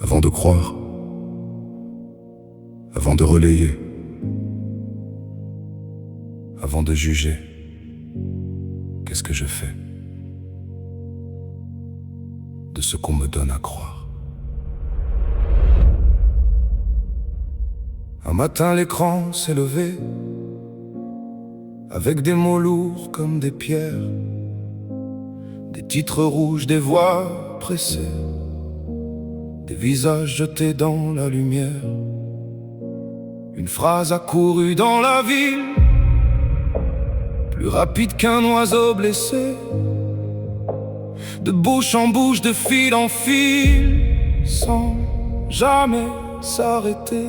Avant de croire, avant de relayer, avant de juger, qu'est-ce que je fais de ce qu'on me donne à croire? Un matin l'écran s'est levé, avec des mots lourds comme des pierres, des titres rouges, des voix pressées, des visages jetés dans la lumière. Une phrase a couru dans la ville, plus rapide qu'un oiseau blessé, de bouche en bouche, de fil en fil, sans jamais s'arrêter.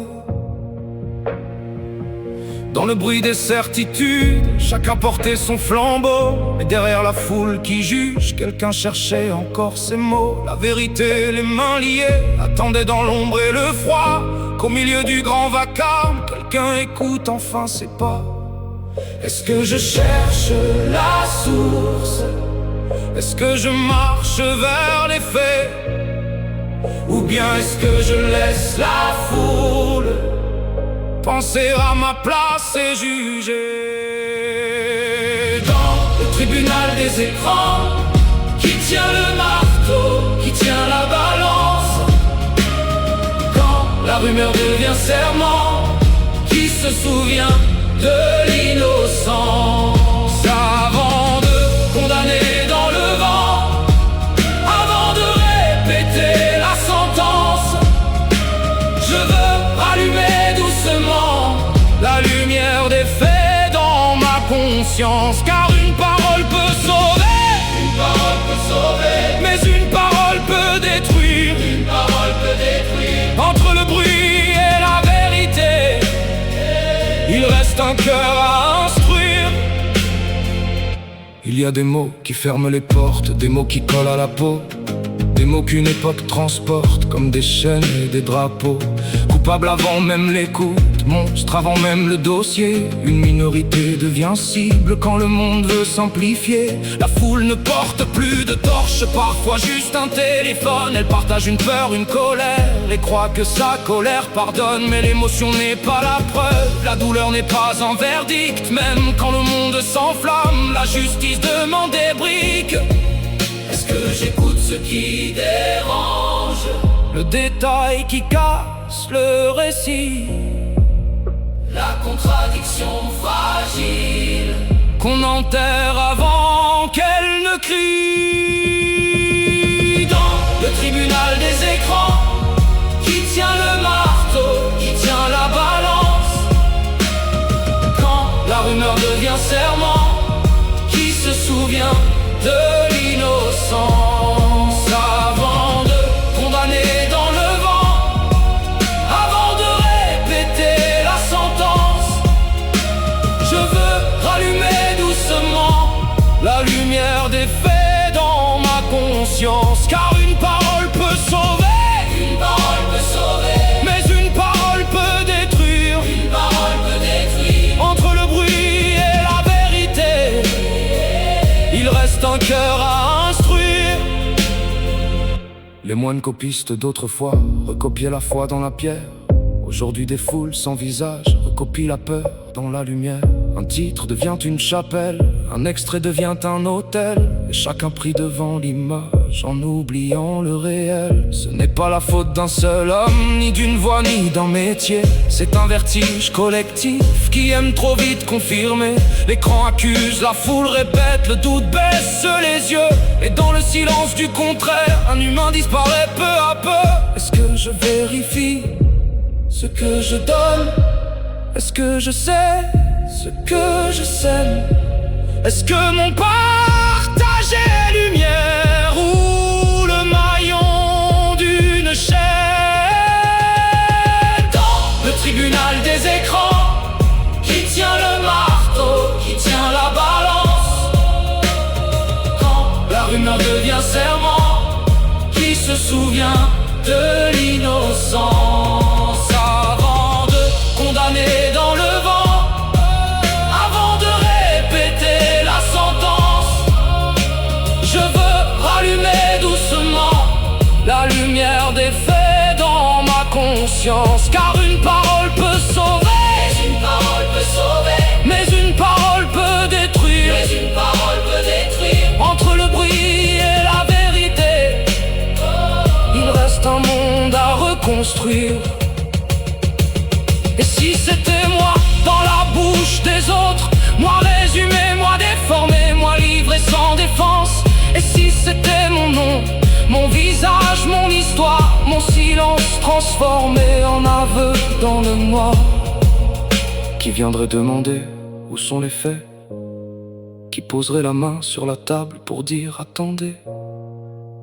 Dans le bruit des certitudes, chacun portait son flambeau, mais derrière la foule qui juge, quelqu'un cherchait encore ses mots. La vérité, les mains liées, attendait dans l'ombre et le froid, qu'au milieu du grand vacarme, quelqu'un écoute enfin ses pas. Est-ce que je cherche la source? Est-ce que je marche vers les faits? Ou bien est-ce que je laisse la foule penser à ma place et juger? Dans le tribunal des écrans, qui tient le marteau, qui tient la balance? Quand la rumeur devient serment, qui se souvient de l'innocence? Avant de condamner dans le vent, avant de répéter la sentence, je veux rallumer doucement la lumière des faits dans ma conscience. Car une parole peut sauver, une parole peut sauver, mais une parole peut détruire, une parole peut détruire. Entre le bruit et la vérité, il reste un cœur à instruire. Il y a des mots qui ferment les portes, des mots qui collent à la peau, des mots qu'une époque transporte comme des chaînes et des drapeaux. Coupable avant même l'écoute, monstre avant même le dossier. Une minorité devient cible quand le monde veut s'amplifier. La foule ne porte plus de torche, parfois juste un téléphone. Elle partage une peur, une colère, et croit que sa colère pardonne. Mais l'émotion n'est pas la preuve, la douleur n'est pas un verdict. Même quand le monde s'enflamme, la justice demande des briques. Est-ce que j'écoute ce qui dérange, le détail qui casse le récit, la contradiction fragile qu'on enterre avant qu'elle ne crie? Dans le tribunal des écrans, qui tient le marteau, qui tient la balance? Quand la rumeur devient serment, qui se souvient de l'innocence? Avant de condamner dans le vent, avant de répéter la sentence, je veux rallumer doucement la lumière des faits dans ma conscience. Car une parole peut sauver, une parole peut sauver, mais une parole peut détruire, une parole peut détruire. Entre le bruit et la vérité, il reste un cœur à instruire. Les moines copistes d'autrefois recopiaient la foi dans la pierre. Aujourd'hui des foules sans visage recopient la peur dans la lumière. Un titre devient une chapelle, un extrait devient un autel, et chacun prie devant l'image en oubliant le réel. Ce n'est pas la faute d'un seul homme, ni d'une voix, ni d'un métier. C'est un vertige collectif qui aime trop vite confirmer. L'écran accuse, la foule répète, le doute baisse les yeux, et dans le silence du contraire, un humain disparaît peu à peu. Est-ce que je vérifie ce que je donne? Est-ce que je sais ce que je sème? Est-ce que mon partage est lumière ou le maillon d'une chaîne? Dans le tribunal des écrans, qui tient le marteau, qui tient la balance? Quand la rumeur devient serment, qui se souvient de l'innocence? Avant de condamner dans le vent, avant de répéter la sentence, je veux rallumer conscience. Car une parole peut sauver, mais une parole peut sauver, mais une parole peut détruire. mais une parole peut détruire. Entre le bruit et la vérité, il reste un monde à reconstruire. Et si c'était moi dans la bouche des autres, moi résumé, moi déformé, moi livré sans défense. Et si c'était mon nom, mon visage, mon histoire, mon silence transformé en aveu dans le noir. Qui viendrait demander où sont les faits? Qui poserait la main sur la table pour dire attendez?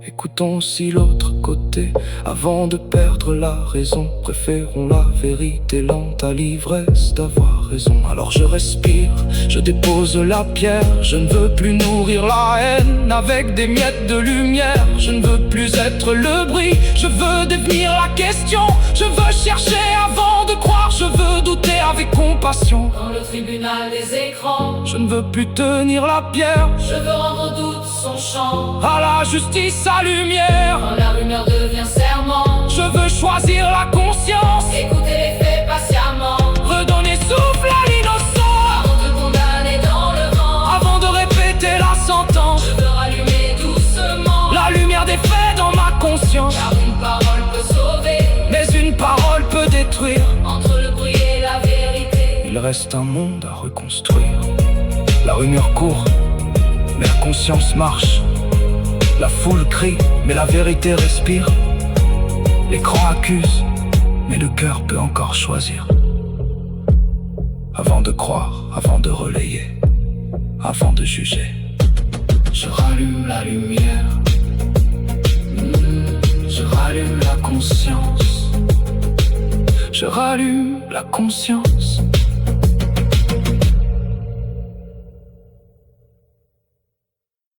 Écoutons aussi l'autre côté avant de perdre la raison. Préférons la vérité lente à l'ivresse d'avoir raison. Alors je respire, je dépose la pierre. Je ne veux plus nourrir la haine avec des miettes de lumière. Je ne veux plus être le bruit, je veux devenir la question. Je veux chercher avant de croire, je veux douter avec compassion. Dans le tribunal des écrans, Je ne veux plus tenir la pierre je veux rendre au doute son chant. à la justice, sa lumière. Quand la rumeur devient serment, Je veux choisir la conscience, écouter les faits patiemment. redonner souffle à l'innocent, Avant de condamner dans le vent, avant de répéter la sentence. je veux rallumer doucement. La lumière des faits dans ma conscience, Car une parole peut sauver, mais une parole peut détruire. entre le bruit et la vérité. Il reste un monde à reconstruire. La rumeur court, mais la conscience marche. La foule crie, mais la vérité respire. L'écran accuse, mais le cœur peut encore choisir. Avant de croire, avant de relayer, avant de juger. Je rallume la lumière, je rallume la conscience. Je rallume la conscience.